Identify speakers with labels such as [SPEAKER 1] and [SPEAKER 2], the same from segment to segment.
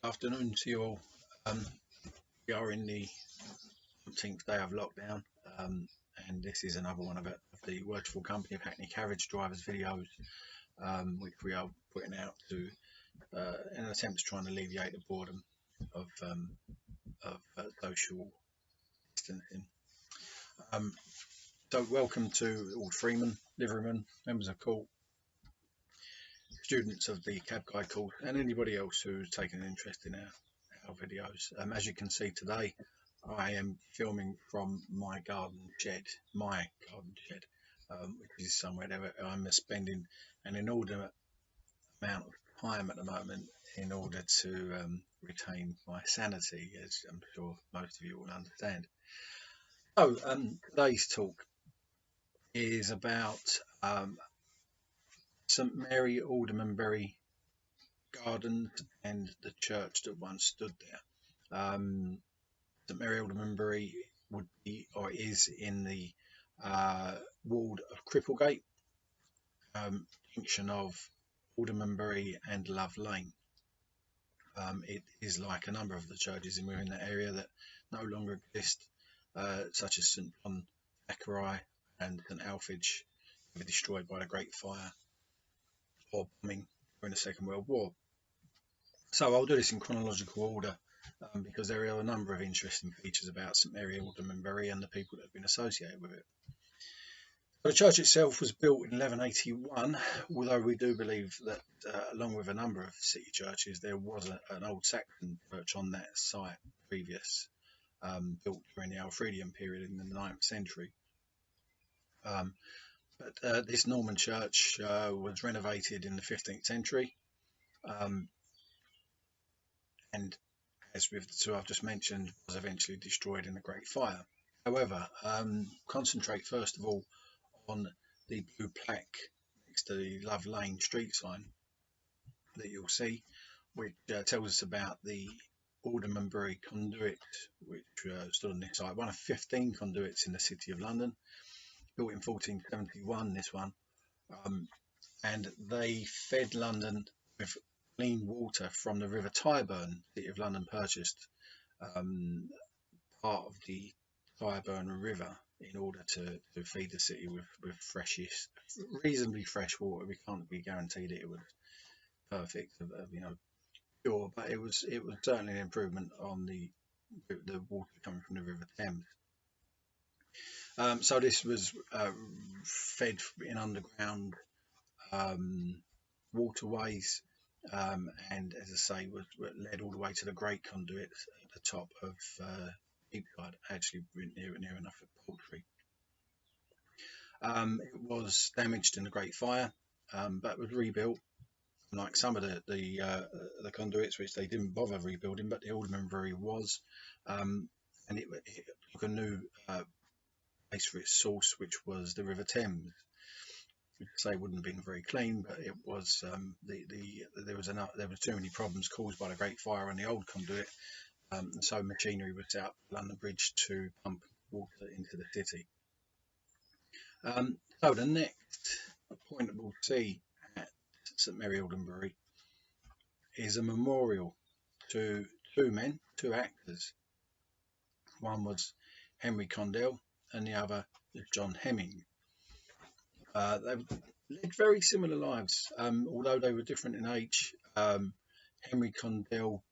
[SPEAKER 1] Afternoon to you all. We are in the 17th day of lockdown, and this is another one of the Workful Company of Hackney Carriage Drivers videos, which we are putting out to in an attempt to try and alleviate the boredom of, social distancing. So, welcome to all freemen, liverymen, members of court, students of the cab guide course, and anybody else who's taken an interest in our videos. As you can see today, I am filming from my garden shed, which is somewhere that I'm spending an inordinate amount of time at the moment in order to retain my sanity, as I'm sure most of you will understand. So today's talk is about St Mary Aldermanbury Gardens and the church that once stood there. St Mary Aldermanbury would be or is in the ward of Cripplegate, junction of Aldermanbury and Love Lane. It is like a number of the churches in that area that no longer exist, such as St John Thackeray and St Alphege, were destroyed by the Great Fire or bombing during the Second World War. So I'll do this in chronological order because there are a number of interesting features about St Mary Aldermanbury and the people that have been associated with it. The church itself was built in 1181, although we do believe that along with a number of city churches there was an old Saxon church on that site previous, built during the Alfredian period in the 9th century. But this Norman church was renovated in the 15th century, and as with the two I've just mentioned, was eventually destroyed in the Great Fire. However, concentrate first of all on the blue plaque next to the Love Lane street sign that you'll see, which tells us about the Aldermanbury conduit, which stood on this site, one of 15 conduits in the City of London, built in 1471, this one, and they fed London with clean water from the River Tyburn. The City of London purchased part of the Tyburn River in order to feed the city with reasonably fresh water. We can't be guaranteed it was perfect, pure, but it was certainly an improvement on the water coming from the River Thames. So this was fed in underground waterways, and as I say, was led all the way to the great conduit at the top of Deepside, actually near enough for poultry. It was damaged in the Great Fire, but was rebuilt, like some of the conduits, which they didn't bother rebuilding, but the Aldermanbury was, and it took a new place for its source, which was the River Thames. Which I say wouldn't have been very clean, but it was there were too many problems caused by the Great Fire on the old conduit, and so machinery was set up at London Bridge to pump water into the city. So the next point that we'll see at St Mary Aldermanbury is a memorial to two actors. One was Henry Condell and the other is John Hemming. They led very similar lives, although they were different in age. Henry Condell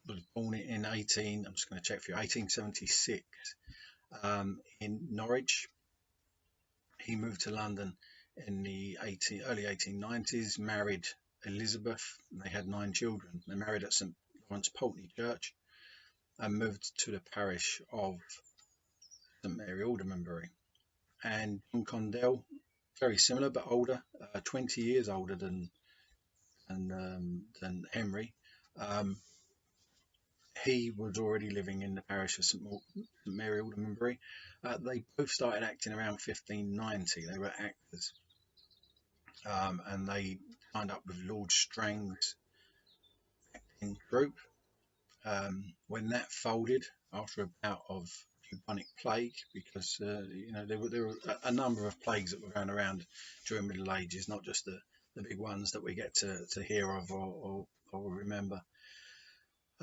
[SPEAKER 1] was born in 1876 in Norwich. He moved to London in the early 1890s, married Elizabeth, and they had 9 children. They married at St Lawrence Pulteney Church and moved to the parish of St Mary Aldermanbury. And John Condell, very similar but older, 20 years older than Henry. He was already living in the parish of St Mary Aldermanbury. They both started acting around 1590. They were actors, and they signed up with Lord Strang's acting group. When that folded after a bout of bubonic plague, because there were a number of plagues that were going around during the Middle Ages, not just the big ones that we get to hear of or remember.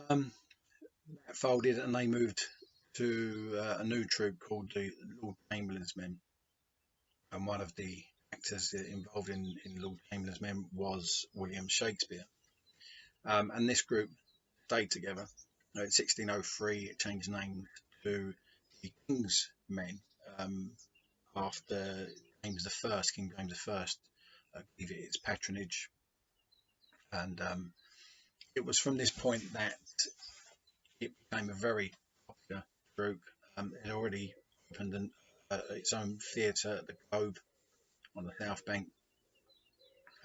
[SPEAKER 1] That folded, and they moved to a new troupe called the Lord Chamberlain's Men. And one of the actors involved in Lord Chamberlain's Men was William Shakespeare. And this group stayed together. In 1603, it changed names to the King's Men, after James I, King James I, gave it its patronage. And it was from this point that it became a very popular group. It had already opened its own theatre at the Globe on the South Bank,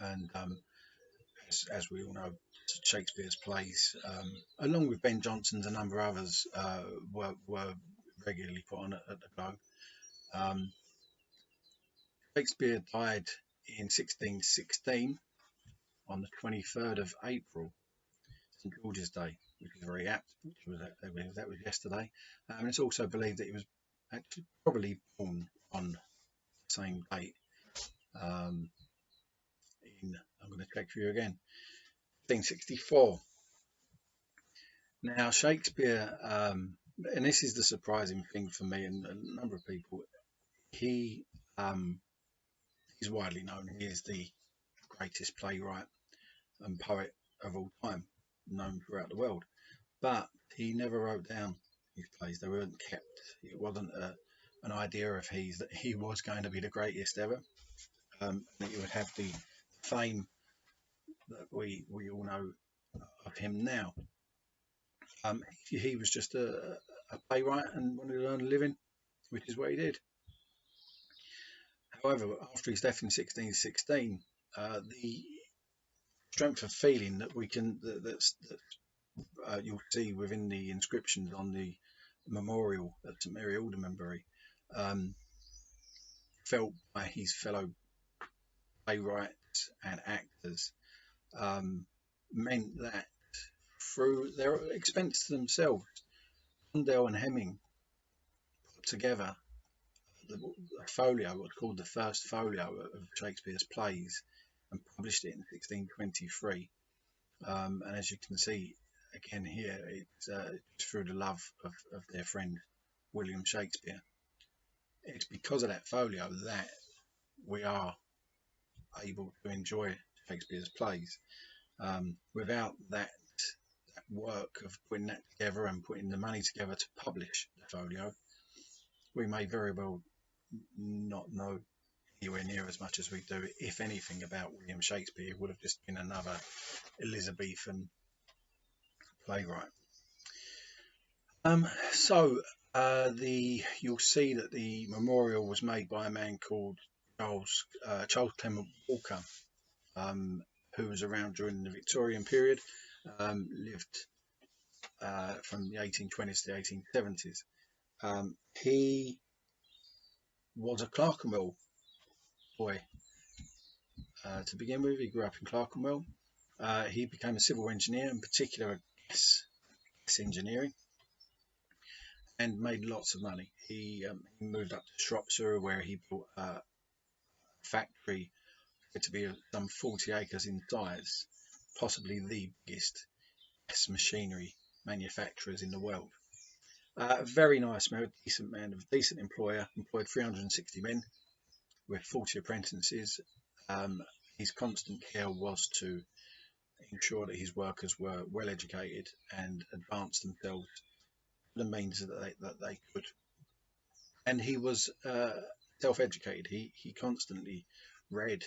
[SPEAKER 1] and as we all know, Shakespeare's plays, along with Ben Jonson's, a number of others, were regularly put on at the Globe. Shakespeare died in 1616 on the 23rd of April, St George's Day, which is very apt. That was yesterday, and it's also believed that he was actually probably born on the same date. I'm going to check for you again. 1664. Now Shakespeare, and this is the surprising thing for me and a number of people, he is widely known. He is the greatest playwright and poet of all time, known throughout the world. But he never wrote down his plays. They weren't kept. It wasn't an idea of his that he was going to be the greatest ever. That he would have the fame that we all know of him now. He was just a playwright and wanted to earn a living, which is what he did. However, after his death in 1616, the strength of feeling that you'll see within the inscriptions on the memorial at St Mary Aldermanbury, felt by his fellow playwrights and actors, meant that through their expense to themselves, Condell and Hemming put together a folio, what's called the first folio of Shakespeare's plays, and published it in 1623. And as you can see again here, it's through the love of their friend William Shakespeare. It's because of that folio that we are able to enjoy Shakespeare's plays. Without that work of putting that together and putting the money together to publish the folio, we may very well not know anywhere near as much as we do, if anything, about William Shakespeare. It would have just been another Elizabethan playwright. You'll see that the memorial was made by a man called Charles Clement Walker, who was around during the Victorian period, lived from the 1820s to the 1870s. He was a Clerkenwell boy to begin with. He grew up in Clerkenwell. He became a civil engineer, in particular gas engineering, and made lots of money. He moved up to Shropshire, where he built a factory to be some 40 acres in size, possibly the biggest gas machinery manufacturers in the world. Very nice man, decent man, a decent employer, employed 360 men with 40 apprentices. His constant care was to ensure that his workers were well educated and advanced themselves to the means that they could. And he was self-educated. He constantly read,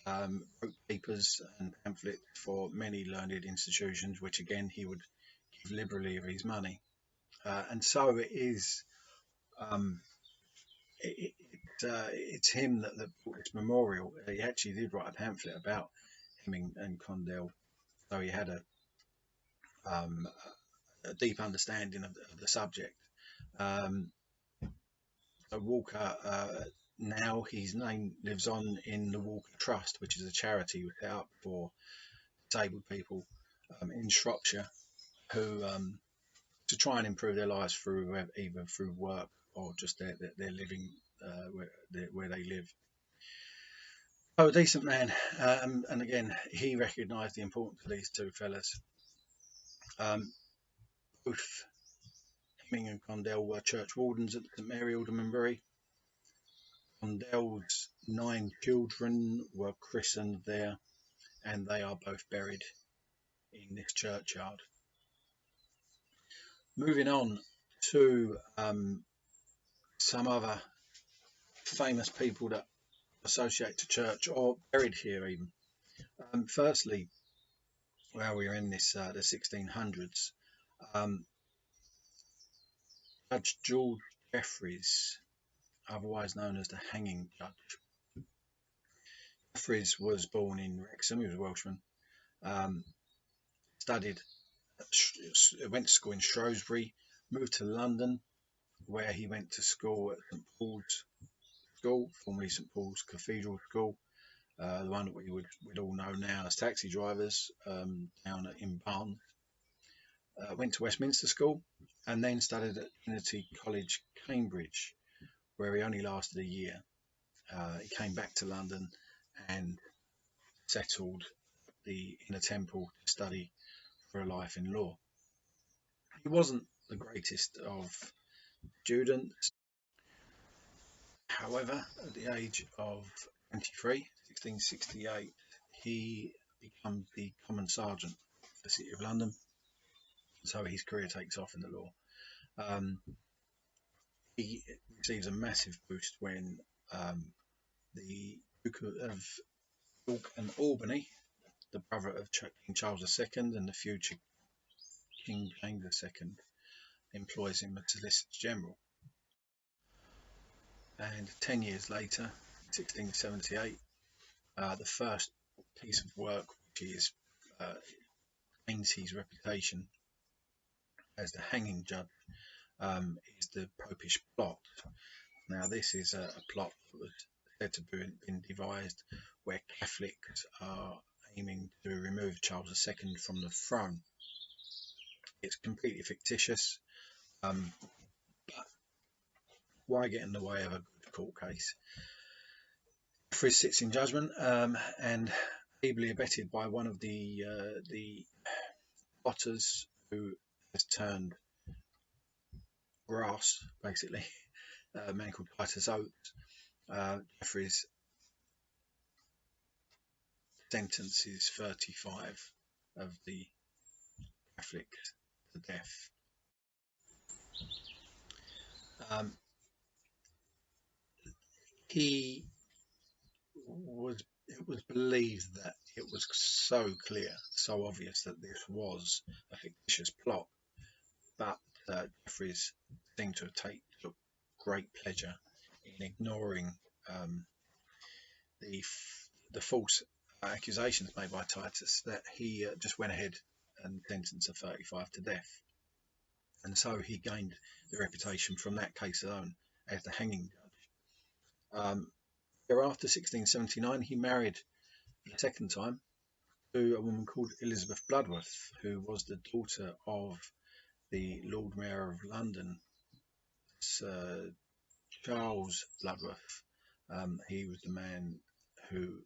[SPEAKER 1] wrote papers and pamphlets for many learned institutions, which again he would give liberally of his money. And so it is. It's him that brought this memorial. He actually did write a pamphlet about Hemming and Condell, so he had a deep understanding of the subject. So Walker, now his name lives on in the Walker Trust, which is a charity set up for disabled people in Shropshire, who to try and improve their lives through either through work or just their living where they live. Oh, a decent man, and again, he recognised the importance of these two fellas. Both Hemming and Condell were church wardens at St Mary, Aldermanbury. Condell's 9 children were christened there, and they are both buried in this churchyard. Moving on to some other famous people that associate to church or buried here even. Firstly, while we're in this the 1600s, Judge George Jeffreys, otherwise known as the Hanging Judge. Jeffreys was born in Wrexham. He was a Welshman. Went to school in Shrewsbury, moved to London, where he went to school at St Paul's School, formerly St Paul's Cathedral School, the one that we'd all know now as taxi drivers, down in Barnes. Went to Westminster School and then studied at Trinity College, Cambridge, where he only lasted a year. He came back to London and settled the Inner Temple to study for a life in law. He wasn't the greatest of students. However, at the age of 23, 1668, he becomes the Common Sergeant for the City of London. So his career takes off in the law. He receives a massive boost when the Duke of York and Albany, the brother of King Charles II and the future King James II, employs him as Solicitor General. And 10 years later, 1678, the first piece of work which is gains his reputation as the hanging judge is the Popish plot. Now, this is a plot that was said to have been devised where Catholics are aiming to remove Charles II from the throne. It's completely fictitious, but why get in the way of a good court case? Jeffreys sits in judgment, and ably abetted by one of the plotters who has turned grass, basically, a man called Titus Oates. Jeffreys sentences 35 of the Catholics to death. It was believed that it was so clear, so obvious that this was a fictitious plot, but Jeffreys seemed to took great pleasure in ignoring the false accusations made by Titus, that he just went ahead and sentenced the 35 to death. And so he gained the reputation from that case alone as the hanging judge. Thereafter, 1679, he married the second time to a woman called Elizabeth Bloodworth, who was the daughter of the Lord Mayor of London, Sir Charles Bloodworth. He was the man who,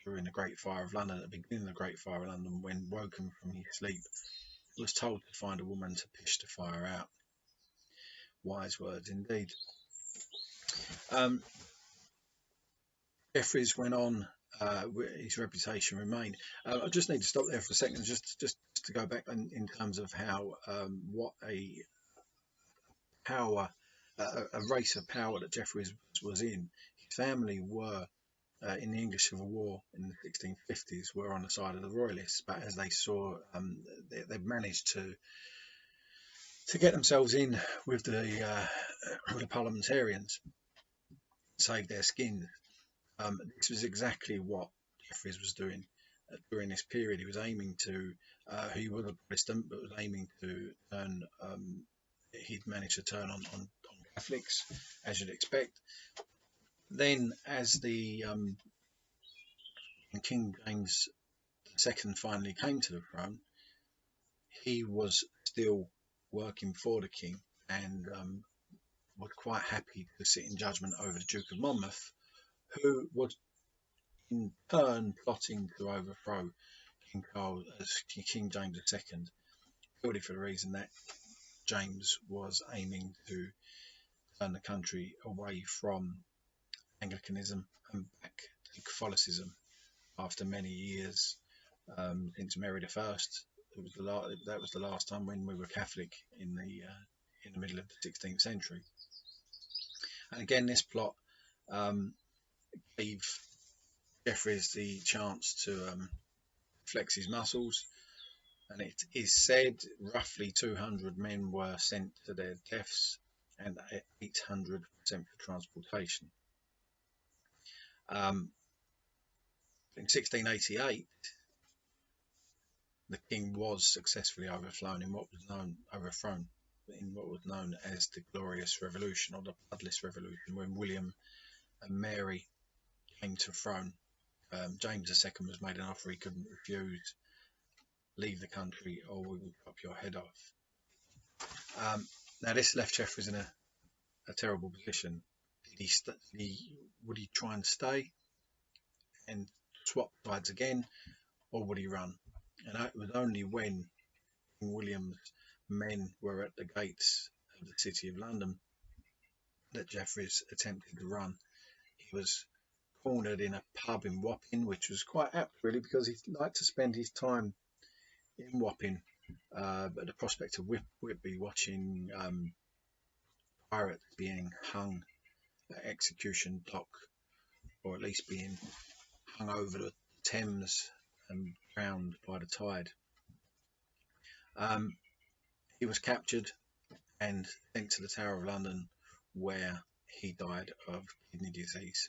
[SPEAKER 1] during the Great Fire of London, at the beginning of the Great Fire of London, when woken from his sleep, was told to find a woman to pish the fire out. Wise words indeed. Jeffreys went on, his reputation remained. I just need to stop there for a second, just to go back in terms of how what a power, a race of power that Jeffreys was in. His family were in the English Civil War in the 1650s were on the side of the Royalists, but as they saw, they managed to get themselves in with the parliamentarians, save their skins. This was exactly what Jeffreys was doing during this period. He was aiming to, he was a Protestant, but was aiming to turn, he'd managed to turn on Catholics, as you'd expect. Then, as the King James II finally came to the throne, he was still working for the king and was quite happy to sit in judgment over the Duke of Monmouth, who was in turn plotting to overthrow King James II purely for the reason that James was aiming to turn the country away from Anglicanism and back to Catholicism after many years into Mary I. That was the last time when we were Catholic in the middle of the 16th century. And again, this plot gave Jeffreys the chance to flex his muscles, and it is said roughly 200 men were sent to their deaths and 800 sent for transportation. In 1688, the king was successfully overthrown in what was known as the Glorious Revolution, or the Bloodless Revolution, when William and Mary came to the throne. James II was made an offer he couldn't refuse: leave the country or we will chop your head off. Now this left Jeffreys in a terrible position. Would he try and stay and swap sides again, or would he run? And it was only when King William's men were at the gates of the city of London that Jeffreys attempted to run. He was cornered in a pub in Wapping, which was quite apt really, because he liked to spend his time in Wapping, but the prospect of Whitby watching pirates being hung at execution dock, or at least being hung over the Thames and drowned by the tide. He was captured and sent to the Tower of London, where he died of kidney disease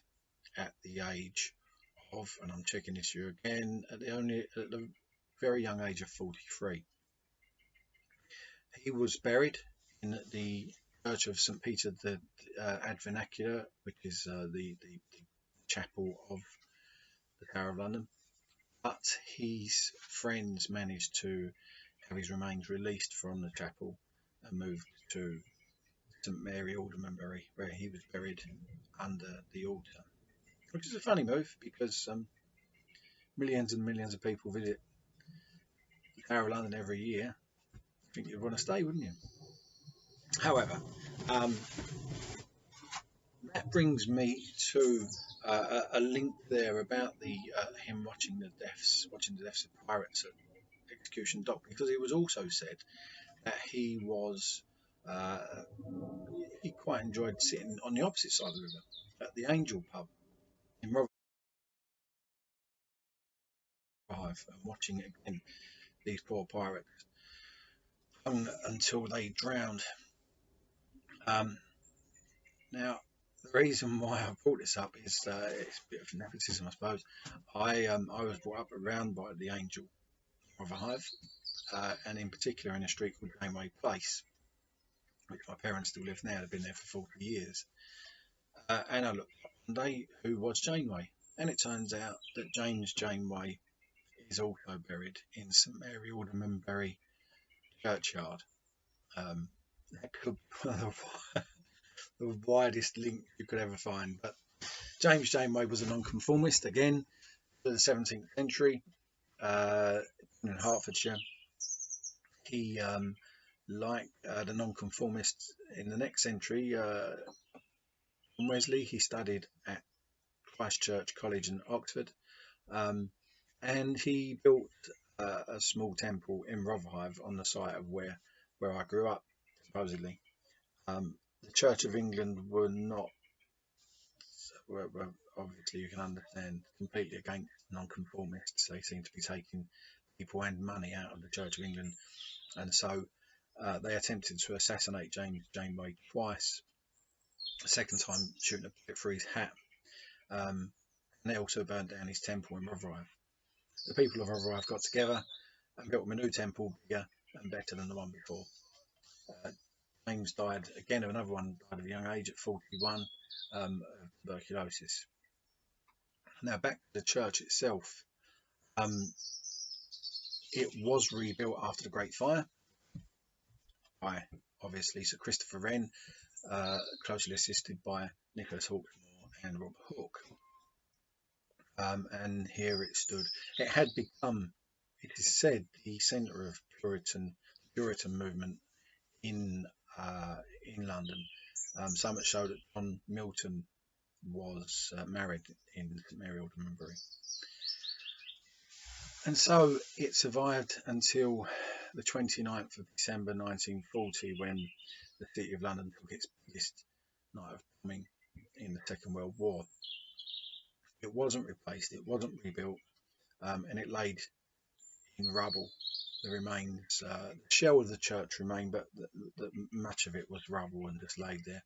[SPEAKER 1] at the age of, and I'm checking this year again, at the very young age of 43. He was buried in the Church of St. Peter the Adventinator, which is the chapel of the Tower of London. But his friends managed to have his remains released from the chapel and moved to St. Mary, Aldermanbury, where he was buried under the altar. Which is a funny move, because millions and millions of people visit the Tower of London every year. I think you'd want to stay, wouldn't you? However, that brings me to a link there about him watching the deaths of pirates at execution dock, because it was also said that he quite enjoyed sitting on the opposite side of the river at the Angel pub in Rotherhithe and watching again these poor pirates hung until they drowned. Now, the reason why I brought this up is it's a bit of nepotism, I suppose. I was brought up around by the Angel Rotherhithe, and in particular in a street called Janeway Place, which my parents still live now. They've been there for 40 years. And I looked up one day who was Janeway, and it turns out that James Janeway is also buried in St. Mary Aldermanbury churchyard. That could be the widest link you could ever find. But James Janeway was a nonconformist, again, for the 17th century, in Hertfordshire. He, like the nonconformists in the next century, Wesley, he studied at Christ Church College in Oxford, and he built a small temple in Rotherhithe on the site of where I grew up, supposedly. The Church of England were obviously, you can understand, completely against nonconformists. They seem to be taking people and money out of the Church of England, and so they attempted to assassinate James Janeway twice. The second time shooting a bullet through his hat, and they also burned down his temple in Rotherhithe. The people of Rotherhithe got together and built him a new temple, bigger and better than the one before. James died again of another one, died of a young age at 41, of tuberculosis. Now back to the church itself. It was rebuilt after the Great Fire by, obviously, Sir Christopher Wren, closely assisted by Nicholas Hawksmoor and Robert Hooke. And here it stood. It had become, it is said, the centre of Puritan Puritan movement in London. So much so that John Milton was married in St Mary Aldermanbury. And so it survived until the 29th of December 1940, when the City of London took its biggest night of bombing in the Second World War. It wasn't replaced, it wasn't rebuilt, and it laid in rubble. The remains, the shell of the church remained, but much of it was rubble and just laid there.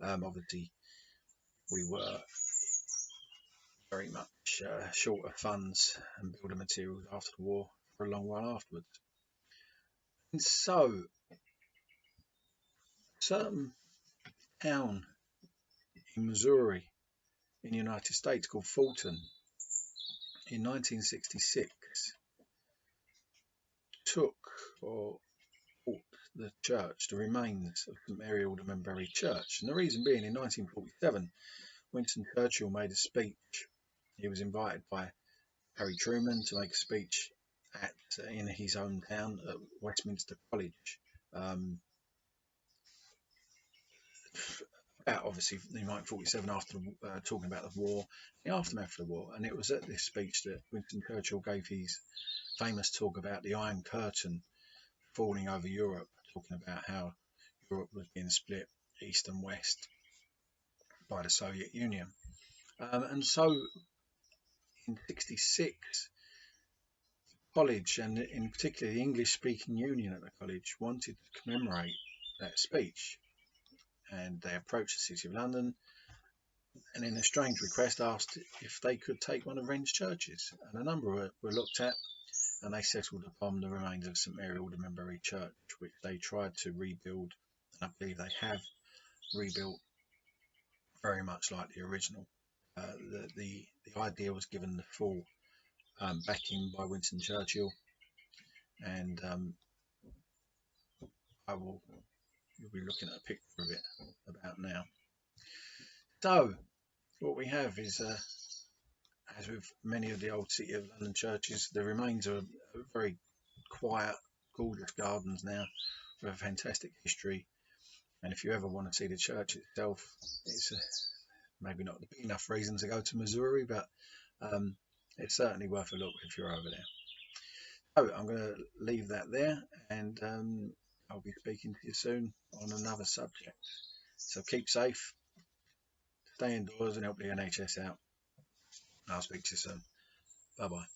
[SPEAKER 1] Obviously, we were very much short of funds and building materials after the war for a long while afterwards. And so, a certain town in Missouri in the United States called Fulton in 1966 took or bought the church, the remains of St Mary Aldermanbury Church. And the reason being, in 1947, Winston Churchill made a speech. He was invited by Harry Truman to make a speech in his own town at Westminster College, about obviously in 1947, after talking about the war, the aftermath of the war. And it was at this speech that Winston Churchill gave his famous talk about the Iron Curtain falling over Europe, talking about how Europe was being split east and west by the Soviet Union. And so in 1966, college, and in particular the English-speaking union at the college, wanted to commemorate that speech, and they approached the City of London and in a strange request asked if they could take one of Wren's churches, and a number were looked at, and they settled upon the remains of St Mary Aldermanbury Church, which they tried to rebuild, and I believe they have rebuilt very much like the original. The idea was given the full backing by Winston Churchill, and you'll be looking at a picture of it about now. So what we have is, as with many of the old City of London churches, the remains are very quiet, gorgeous gardens now with a fantastic history. And if you ever want to see the church itself, it's maybe not the big enough reason to go to Missouri, but it's certainly worth a look if you're over there. So I'm going to leave that there, and I'll be speaking to you soon on another subject. So keep safe, stay indoors, and help the NHS out. I'll speak to you soon. Bye bye.